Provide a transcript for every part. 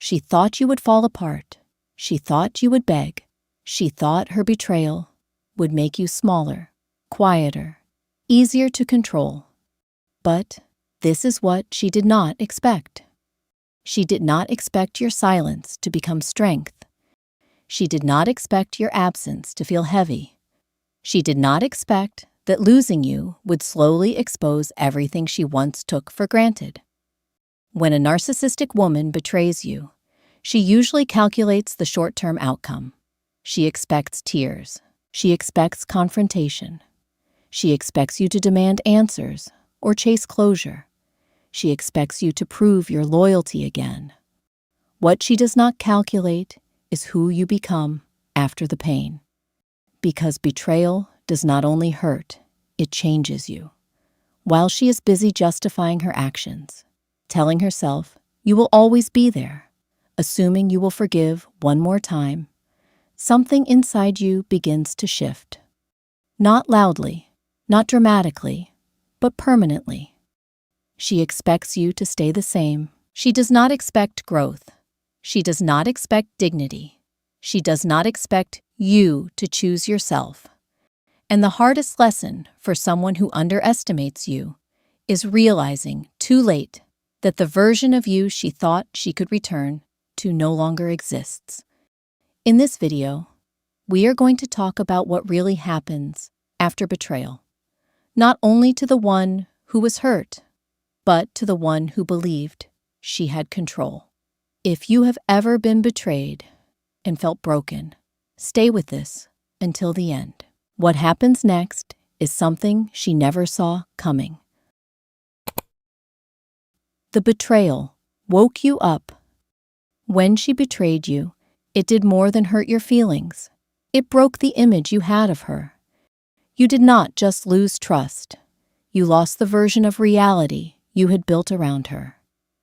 She thought you would fall apart. She thought you would beg. She thought her betrayal would make you smaller, quieter, easier to control. But this is what she did not expect. She did not expect your silence to become strength. She did not expect your absence to feel heavy. She did not expect that losing you would slowly expose everything she once took for granted. When a narcissistic woman betrays you, she usually calculates the short-term outcome. She expects tears. She expects confrontation. She expects you to demand answers or chase closure. She expects you to prove your loyalty again. What she does not calculate is who you become after the pain. Because betrayal does not only hurt, it changes you. While she is busy justifying her actions, telling herself you will always be there, assuming you will forgive one more time, something inside you begins to shift. Not loudly, not dramatically, but permanently. She expects you to stay the same. She does not expect growth. She does not expect dignity. She does not expect you to choose yourself. And the hardest lesson for someone who underestimates you is realizing too late that the version of you she thought she could return to no longer exists. In this video, we are going to talk about what really happens after betrayal, not only to the one who was hurt, but to the one who believed she had control. If you have ever been betrayed and felt broken, stay with this until the end. What happens next is something she never saw coming. The betrayal woke you up. When she betrayed you, it did more than hurt your feelings. It broke the image you had of her. You did not just lose trust. You lost the version of reality you had built around her.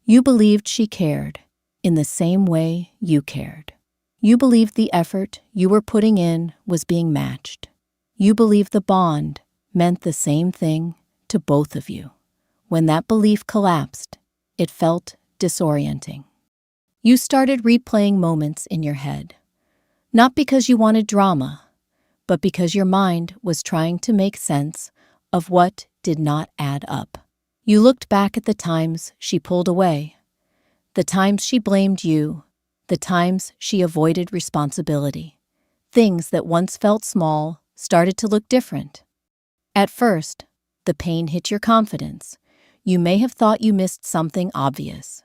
You believed she cared in the same way you cared. You believed the effort you were putting in was being matched. You believed the bond meant the same thing to both of you. When that belief collapsed, it felt disorienting. You started replaying moments in your head, not because you wanted drama, but because your mind was trying to make sense of what did not add up. You looked back at the times she pulled away, the times she blamed you, the times she avoided responsibility. Things that once felt small started to look different. At first, the pain hit your confidence. You may have thought you missed something obvious.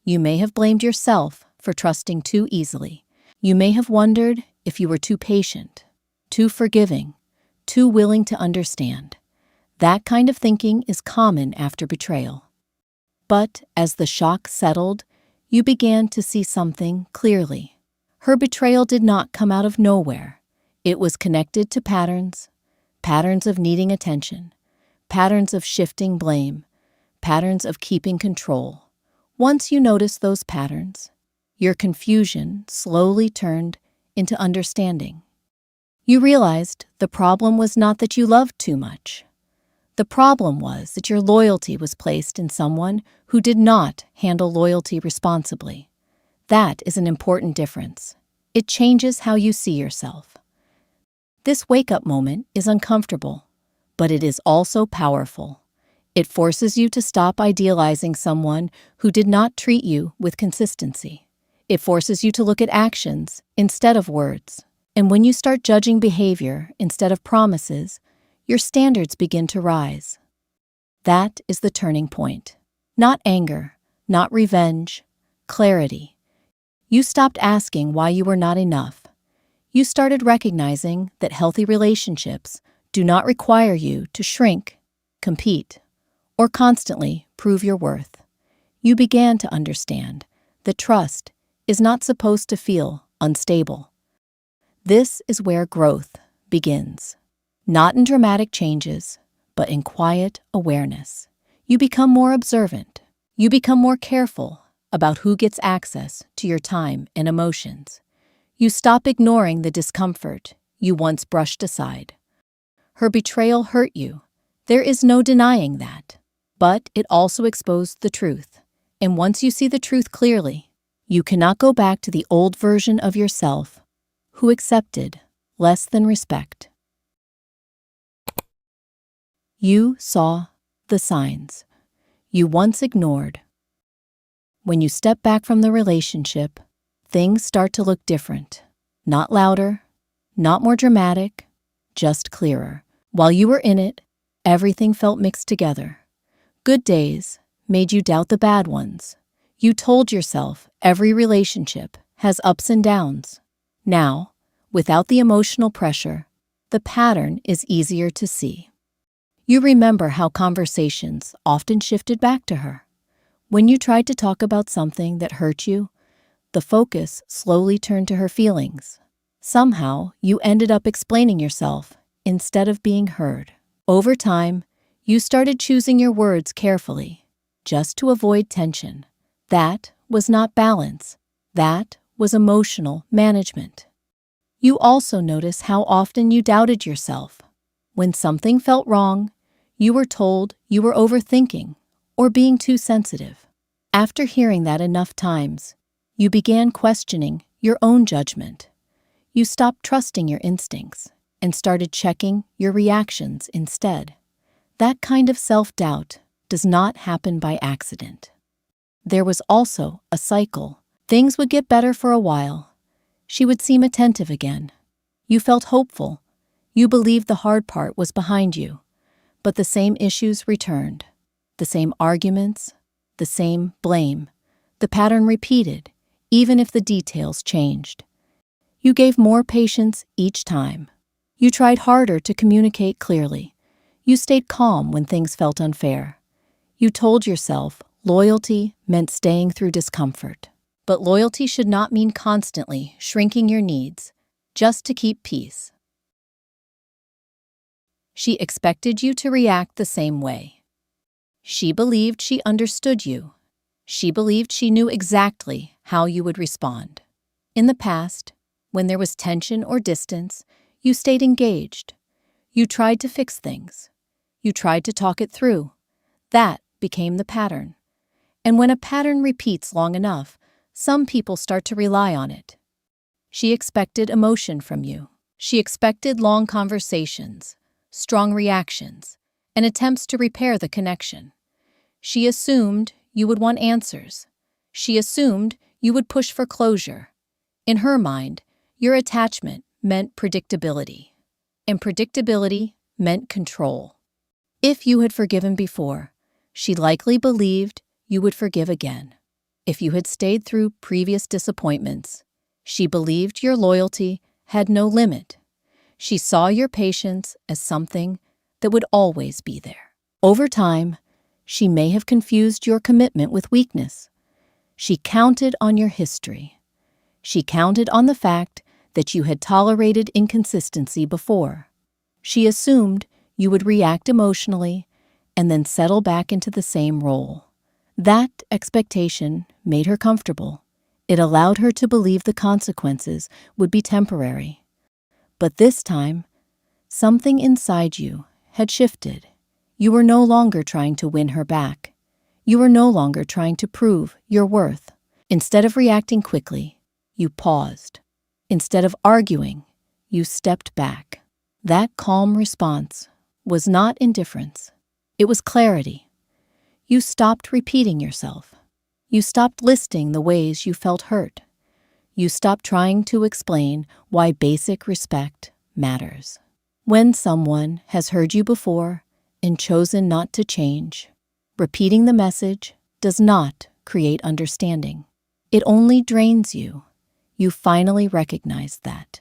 You may have blamed yourself for trusting too easily. You may have wondered if you were too patient, too forgiving, too willing to understand. That kind of thinking is common after betrayal. But as the shock settled, you began to see something clearly. Her betrayal did not come out of nowhere. It was connected to patterns of needing attention, patterns of shifting blame, patterns of keeping control. Once you noticed those patterns, your confusion slowly turned into understanding. You realized the problem was not that you loved too much. The problem was that your loyalty was placed in someone who did not handle loyalty responsibly. That is an important difference. It changes how you see yourself. This wake-up moment is uncomfortable, but it is also powerful. It forces you to stop idealizing someone who did not treat you with consistency. It forces you to look at actions instead of words. And when you start judging behavior instead of promises, your standards begin to rise. That is the turning point. Not anger, not revenge, clarity. You stopped asking why you were not enough. You started recognizing that healthy relationships do not require you to shrink, compete, or constantly prove your worth. You began to understand that trust is not supposed to feel unstable. This is where growth begins. Not in dramatic changes, but in quiet awareness. You become more observant. You become more careful about who gets access to your time and emotions. You stop ignoring the discomfort you once brushed aside. Her betrayal hurt you. There is no denying that. But it also exposed the truth. And once you see the truth clearly, You cannot go back to the old version of yourself who accepted less than respect. You saw the signs you once ignored. When you step back from the relationship, things start to look different. Not louder, not more dramatic, just clearer. While you were in it, everything felt mixed together. Good days made you doubt the bad ones. You told yourself every relationship has ups and downs. Now, without the emotional pressure, the pattern is easier to see. You remember how conversations often shifted back to her. When you tried to talk about something that hurt you, the focus slowly turned to her feelings. Somehow, you ended up explaining yourself instead of being heard. Over time, you started choosing your words carefully, just to avoid tension. That was not balance. That was emotional management. You also notice how often you doubted yourself. When something felt wrong, you were told you were overthinking or being too sensitive. After hearing that enough times, you began questioning your own judgment. You stopped trusting your instincts and started checking your reactions instead. That kind of self-doubt does not happen by accident. There was also a cycle. Things would get better for a while. She would seem attentive again. You felt hopeful. You believed the hard part was behind you. But the same issues returned. The same arguments, the same blame. The pattern repeated, even if the details changed. You gave more patience each time. You tried harder to communicate clearly. You stayed calm when things felt unfair. You told yourself loyalty meant staying through discomfort. But loyalty should not mean constantly shrinking your needs just to keep peace. She expected you to react the same way. She believed she understood you. She believed she knew exactly how you would respond. In the past, when there was tension or distance, you stayed engaged. You tried to fix things. You tried to talk it through. That became the pattern. And when a pattern repeats long enough, some people start to rely on it. She expected emotion from you. She expected long conversations, strong reactions, and attempts to repair the connection. She assumed you would want answers. She assumed you would push for closure. In her mind, your attachment meant predictability, and predictability meant control. If you had forgiven before, she likely believed you would forgive again. If you had stayed through previous disappointments, she believed your loyalty had no limit. She saw your patience as something that would always be there. Over time, she may have confused your commitment with weakness. She counted on your history. She counted on the fact that you had tolerated inconsistency before. She assumed you would react emotionally and then settle back into the same role. That expectation made her comfortable. It allowed her to believe the consequences would be temporary. But this time, something inside you had shifted. You were no longer trying to win her back. You were no longer trying to prove your worth. Instead of reacting quickly, you paused. Instead of arguing, you stepped back. That calm response was not indifference. It was clarity. You stopped repeating yourself. You stopped listing the ways you felt hurt. You stopped trying to explain why basic respect matters. When someone has heard you before and chosen not to change, repeating the message does not create understanding. It only drains you. You finally recognize that.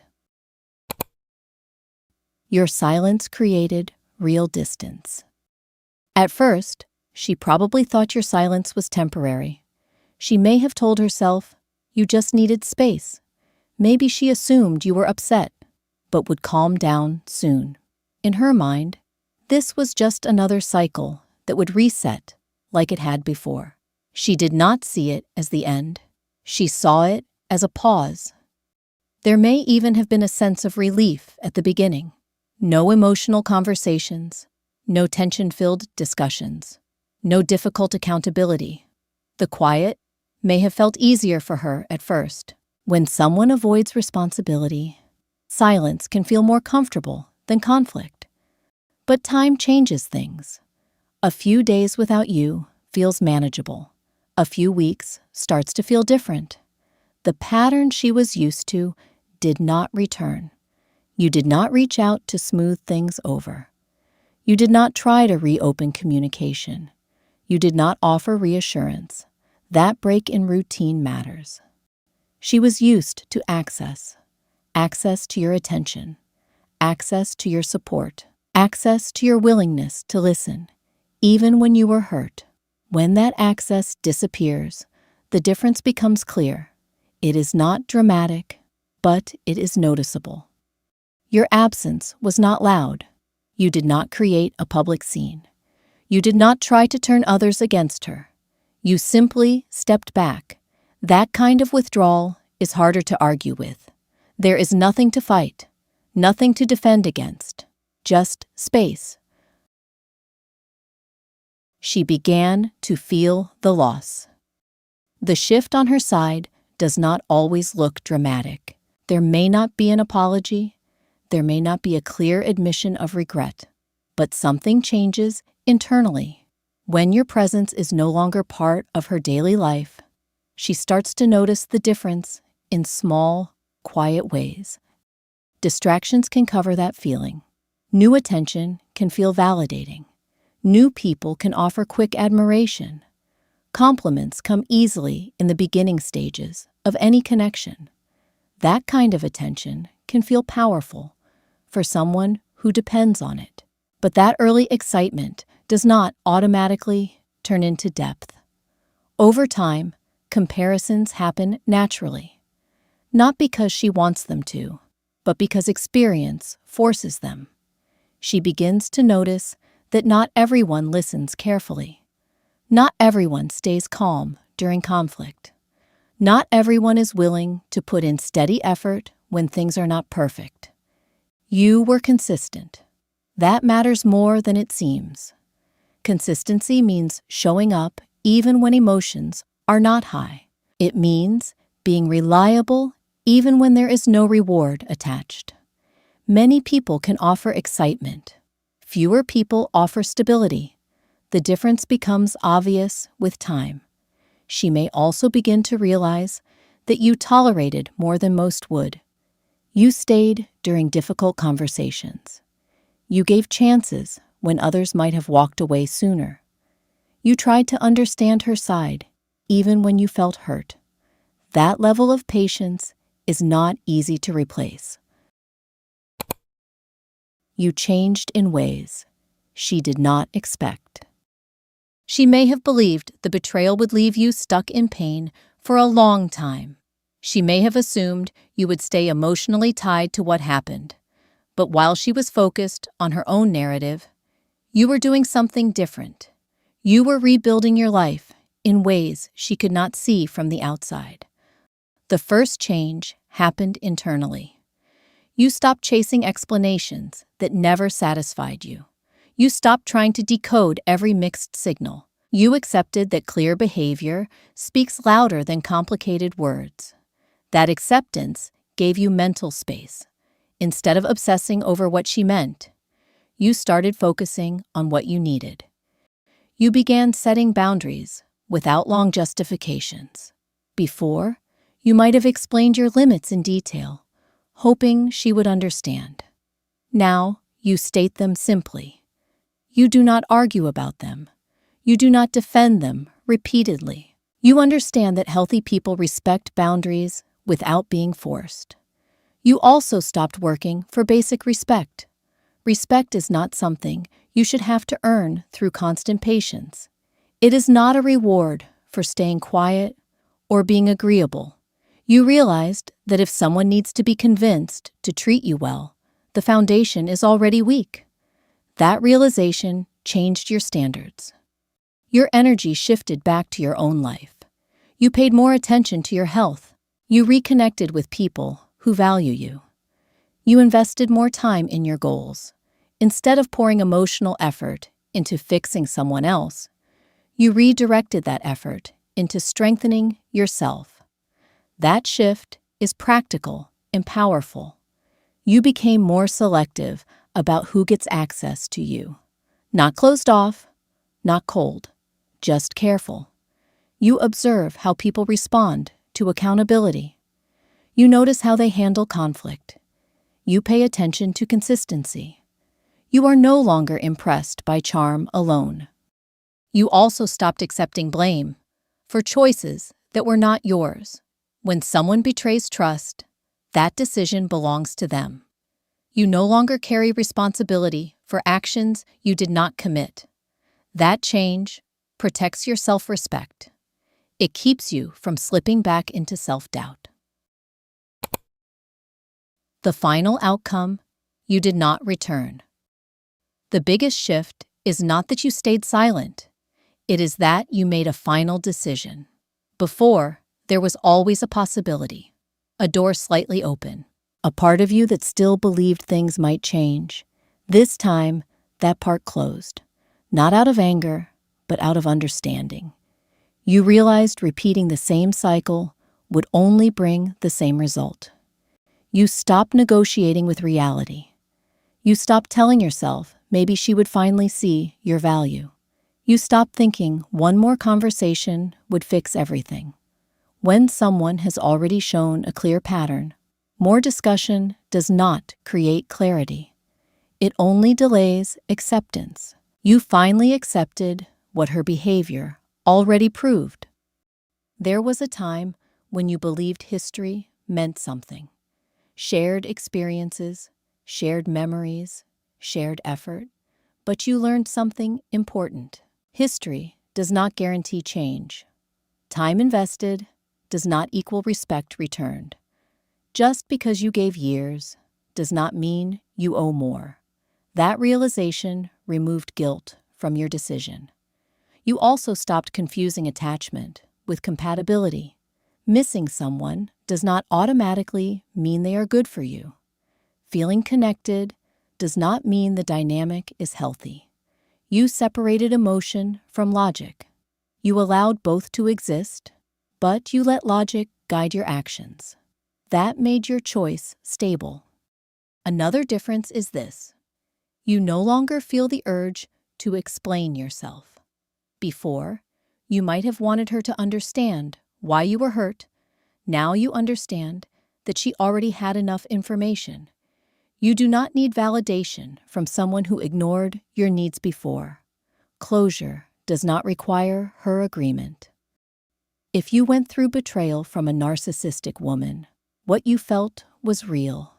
Your silence created real distance. At first, she probably thought your silence was temporary. She may have told herself you just needed space. Maybe she assumed you were upset, but would calm down soon. In her mind, this was just another cycle that would reset like it had before. She did not see it as the end. She saw it as a pause. There may even have been a sense of relief at the beginning. No emotional conversations, no tension-filled discussions, no difficult accountability. The quiet may have felt easier for her at first. When someone avoids responsibility, silence can feel more comfortable than conflict. But time changes things. A few days without you feels manageable. A few weeks starts to feel different. The pattern she was used to did not return. You did not reach out to smooth things over. You did not try to reopen communication. You did not offer reassurance. That break in routine matters. She was used to access to your attention, access to your support, access to your willingness to listen, even when you were hurt. When that access disappears, the difference becomes clear. It is not dramatic, but it is noticeable. Your absence was not loud. You did not create a public scene. You did not try to turn others against her. You simply stepped back. That kind of withdrawal is harder to argue with. There is nothing to fight, nothing to defend against, just space. She began to feel the loss. The shift on her side does not always look dramatic. There may not be an apology. There may not be a clear admission of regret. But something changes internally. When your presence is no longer part of her daily life, she starts to notice the difference in small, quiet ways. Distractions can cover that feeling. New attention can feel validating. New people can offer quick admiration. Compliments come easily in the beginning stages of any connection. That kind of attention can feel powerful for someone who depends on it. But that early excitement does not automatically turn into depth. Over time, comparisons happen naturally, not because she wants them to, but because experience forces them. She begins to notice that not everyone listens carefully. Not everyone stays calm during conflict. Not everyone is willing to put in steady effort when things are not perfect. You were consistent. That matters more than it seems. Consistency means showing up even when emotions are not high. It means being reliable even when there is no reward attached. Many people can offer excitement. Fewer people offer stability. The difference becomes obvious with time. She may also begin to realize that you tolerated more than most would. You stayed during difficult conversations. You gave chances when others might have walked away sooner. You tried to understand her side, even when you felt hurt. That level of patience is not easy to replace. You changed in ways she did not expect. She may have believed the betrayal would leave you stuck in pain for a long time. She may have assumed you would stay emotionally tied to what happened. But while she was focused on her own narrative, you were doing something different. You were rebuilding your life in ways she could not see from the outside. The first change happened internally. You stopped chasing explanations that never satisfied you. You stopped trying to decode every mixed signal. You accepted that clear behavior speaks louder than complicated words. That acceptance gave you mental space. Instead of obsessing over what she meant, you started focusing on what you needed. You began setting boundaries without long justifications. Before, you might have explained your limits in detail, hoping she would understand. Now, you state them simply. You do not argue about them. You do not defend them repeatedly. You understand that healthy people respect boundaries without being forced. You also stopped working for basic respect. Respect is not something you should have to earn through constant patience. It is not a reward for staying quiet or being agreeable. You realized that if someone needs to be convinced to treat you well, the foundation is already weak. That realization changed your standards. Your energy shifted back to your own life. You paid more attention to your health. You reconnected with people who value you. You invested more time in your goals. Instead of pouring emotional effort into fixing someone else, you redirected that effort into strengthening yourself. That shift is practical and powerful. You became more selective about who gets access to you. Not closed off, not cold, just careful. You observe how people respond to accountability. You notice how they handle conflict. You pay attention to consistency. You are no longer impressed by charm alone. You also stopped accepting blame for choices that were not yours. When someone betrays trust, that decision belongs to them. You no longer carry responsibility for actions you did not commit. That change protects your self-respect. It keeps you from slipping back into self-doubt. The final outcome, you did not return. The biggest shift is not that you stayed silent. It is that you made a final decision. Before, there was always a possibility, a door slightly open, a part of you that still believed things might change. This time, that part closed, not out of anger, but out of understanding. You realized repeating the same cycle would only bring the same result. You stopped negotiating with reality. You stopped telling yourself maybe she would finally see your value. You stopped thinking one more conversation would fix everything. When someone has already shown a clear pattern, more discussion does not create clarity. It only delays acceptance. You finally accepted what her behavior already proved. There was a time when you believed history meant something. Shared experiences, shared memories, shared effort. But you learned something important. History does not guarantee change. Time invested does not equal respect returned. Just because you gave years does not mean you owe more. That realization removed guilt from your decision. You also stopped confusing attachment with compatibility. Missing someone does not automatically mean they are good for you. Feeling connected does not mean the dynamic is healthy. You separated emotion from logic. You allowed both to exist, but you let logic guide your actions. That made your choice stable. Another difference is this. You no longer feel the urge to explain yourself. Before, you might have wanted her to understand why you were hurt. Now you understand that she already had enough information. You do not need validation from someone who ignored your needs before. Closure does not require her agreement. If you went through betrayal from a narcissistic woman, what you felt was real.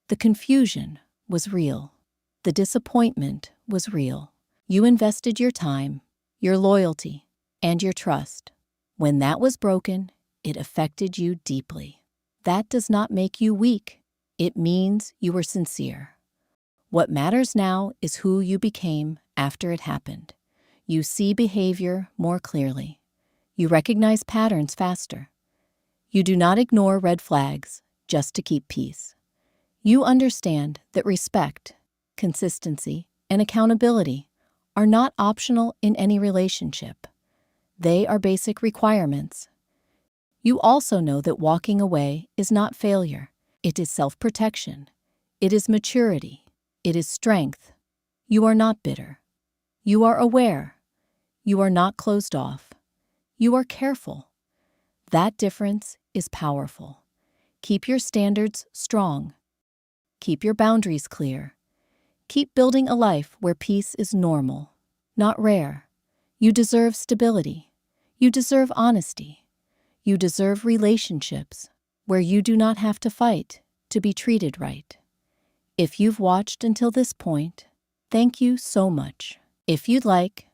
The confusion was real. The disappointment was real. You invested your time, your loyalty, and your trust. When that was broken, it affected you deeply. That does not make you weak. It means you were sincere. What matters now is who you became after it happened. You see behavior more clearly. You recognize patterns faster. You do not ignore red flags just to keep peace. You understand that respect, consistency, and accountability are not optional in any relationship. They are basic requirements. You also know that walking away is not failure. It is self-protection. It is maturity. It is strength. You are not bitter. You are aware. You are not closed off. You are careful. That difference is powerful. Keep your standards strong. Keep your boundaries clear. Keep building a life where peace is normal, not rare. You deserve stability. You deserve honesty. You deserve relationships where you do not have to fight to be treated right. If you've watched until this point, thank you so much. If you'd like,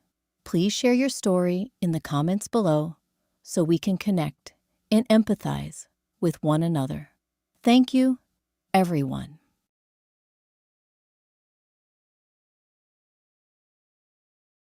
please share your story in the comments below so we can connect and empathize with one another. Thank you, everyone.